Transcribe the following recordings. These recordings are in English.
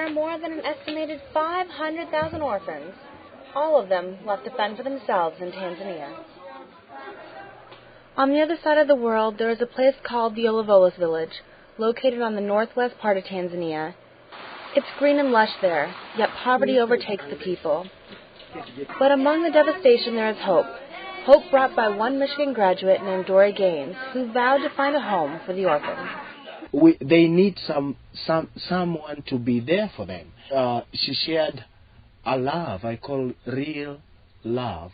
there are more than an estimated 500,000 orphans, all of them left to fend for themselves in Tanzania. On the other side of the world, there is a place called the Olevolos village, located on the northwest part of Tanzania. It's green and lush there, yet poverty overtakes the people. But among the devastation there is hope. Hope brought by one Michigan graduate named Dory Gaines, who vowed to find a home for the orphans. They need someone to be there for them. She shared a love I call real love.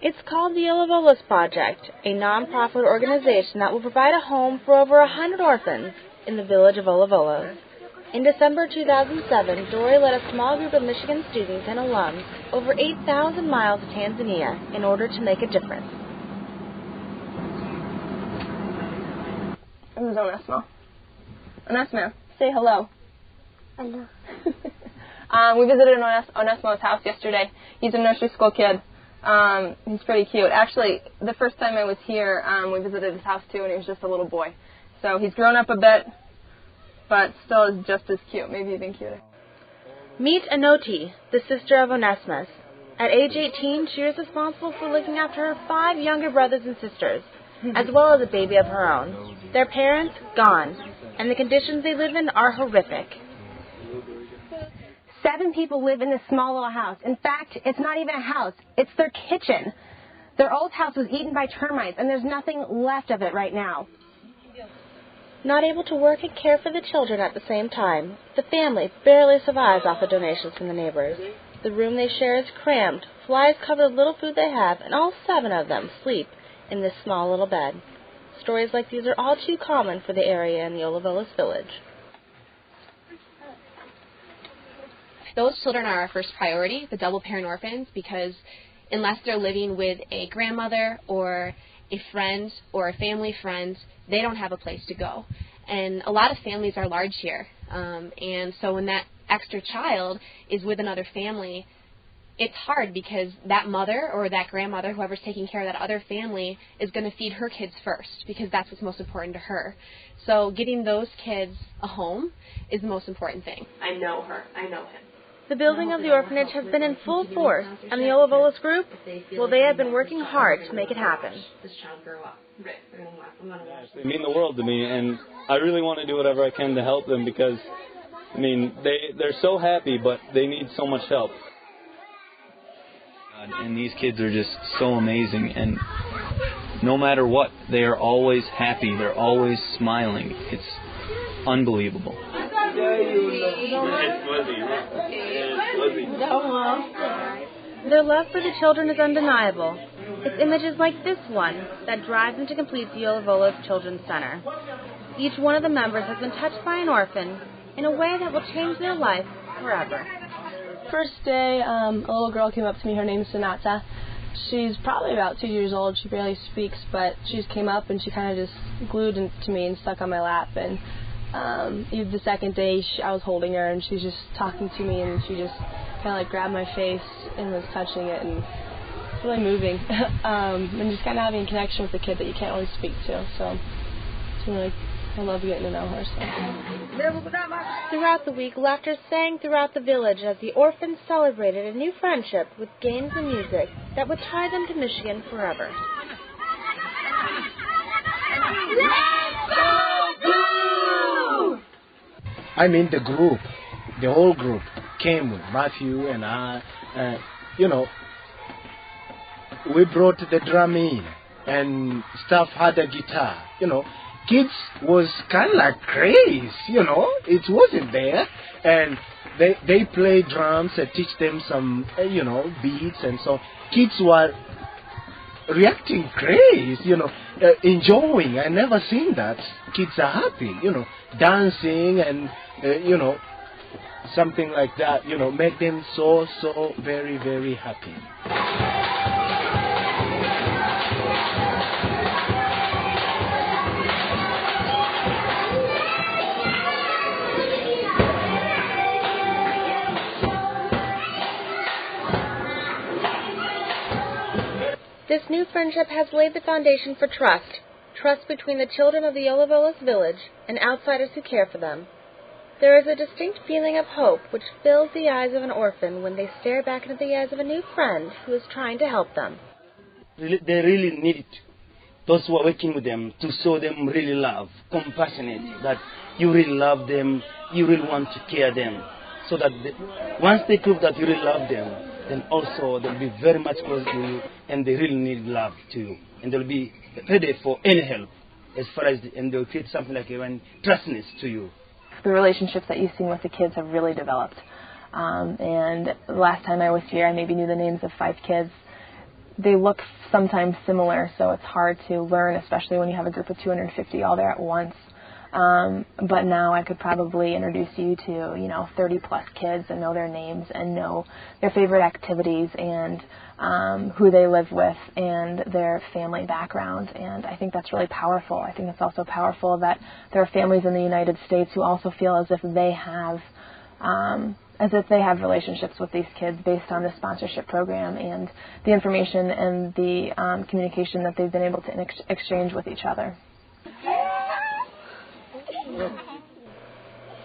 It's called the Olevolos Project, a non-profit organization that will provide a home for over 100 orphans in the village of Olevolos. In December 2007, Dory led a small group of Michigan students and alums over 8,000 miles to Tanzania in order to make a difference. This is Onesmo. Onesmo, say hello. Hello. We visited Onesmo's house yesterday. He's a nursery school kid. He's pretty cute. Actually, the first time I was here, we visited his house too, and he was just a little boy. So he's grown up a bit, but still is just as cute, maybe even cuter. Meet Anoti, the sister of Onesmus. At age 18, she is responsible for looking after her 5 younger brothers and sisters, as well as a baby of her own. Their parents, gone, and the conditions they live in are horrific. 7 people live in this small little house. In fact, it's not even a house. It's their kitchen. Their old house was eaten by termites, and there's nothing left of it right now. Not able to work and care for the children at the same time, the family barely survives off the donations from the neighbors. The room they share is crammed, flies cover the little food they have, and all 7 of them sleep in this small little bed. Stories like these are all too common for the area in the Olevolos village. Those children are our first priority, the double-parent orphans, because unless they're living with a grandmother or a friend or a family friend, they don't have a place to go. And a lot of families are large here, and so when that extra child is with another family, it's hard because that mother or that grandmother, whoever's taking care of that other family, is going to feed her kids first because that's what's most important to her. So getting those kids a home is the most important thing. I know her. I know him. The building of the orphanage has been in full force, and the Olevolos group, well, they have been working hard to make it happen. They mean the world to me, and I really want to do whatever I can to help them because, I mean, they're so happy, but they need so much help. And these kids are just so amazing, and no matter what, they are always happy. They're always smiling. It's unbelievable. Their love for the children is undeniable. It's images like this one that drive them to complete the Olevolos Children's Center. Each one of the members has been touched by an orphan in a way that will change their life forever. First day, a little girl came up to me. Her name's Sonata. She's probably about 2 years old. She barely speaks, but she just came up and she kind of just glued to me and stuck on my lap. And even the second day, I was holding her and she was just talking to me, and she just kind of like grabbed my face and was touching it, and it's really moving. And just kind of having a connection with a kid that you can't really speak to. So it's really, I love getting to know her. So. Throughout the week, laughter sang throughout the village as the orphans celebrated a new friendship with games and music that would tie them to Michigan forever. I mean the whole group came with Matthew and I, we brought the drum in and Staff had a guitar, Kids was kind of like crazy, it wasn't there, and they play drums and teach them some, beats, and so kids were reacting crazy, enjoying. I never seen that. Kids are happy, dancing and, something like that, make them so very, very happy. This new friendship has laid the foundation for trust between the children of the Olevolos village and outsiders who care for them. There is a distinct feeling of hope which fills the eyes of an orphan when they stare back into the eyes of a new friend who is trying to help them. They really need those who are working with them to show them really love, compassionate, that you really love them, you really want to care them. So that once they prove that you really love them, then also they'll be very much close to you and they really need love to you. And they'll be ready for any help as far as, and they'll create something like a trustness to you. The relationships that you've seen with the kids have really developed. And the last time I was here, I maybe knew the names of 5 kids. They look sometimes similar, so it's hard to learn, especially when you have a group of 250 all there at once. But now I could probably introduce you to, 30 plus kids and know their names and know their favorite activities and who they live with and their family background. And I think that's really powerful. I think it's also powerful that there are families in the United States who also feel as if they have relationships with these kids based on the sponsorship program and the information and the communication that they've been able to exchange with each other.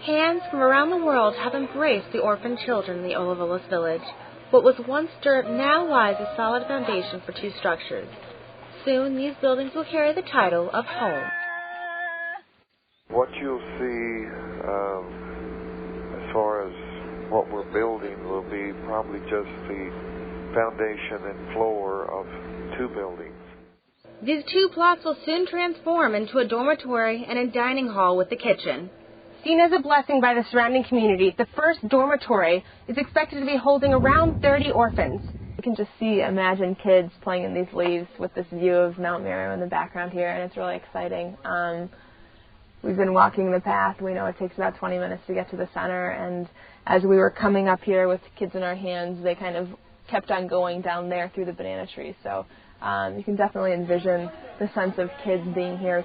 Hands from around the world have embraced the orphan children in the Olevolos village. What was once dirt now lies a solid foundation for 2 structures. Soon these buildings will carry the title of home. What you'll see as far as what we're building will be probably just the foundation and floor of 2 buildings. These 2 plots will soon transform into a dormitory and a dining hall with a kitchen. Seen as a blessing by the surrounding community, the first dormitory is expected to be holding around 30 orphans. You can just imagine kids playing in these leaves with this view of Mount Meru in the background here, and it's really exciting. We've been walking the path. We know it takes about 20 minutes to get to the center, and as we were coming up here with kids in our hands, they kind of kept on going down there through the banana trees. So you can definitely envision the sense of kids being here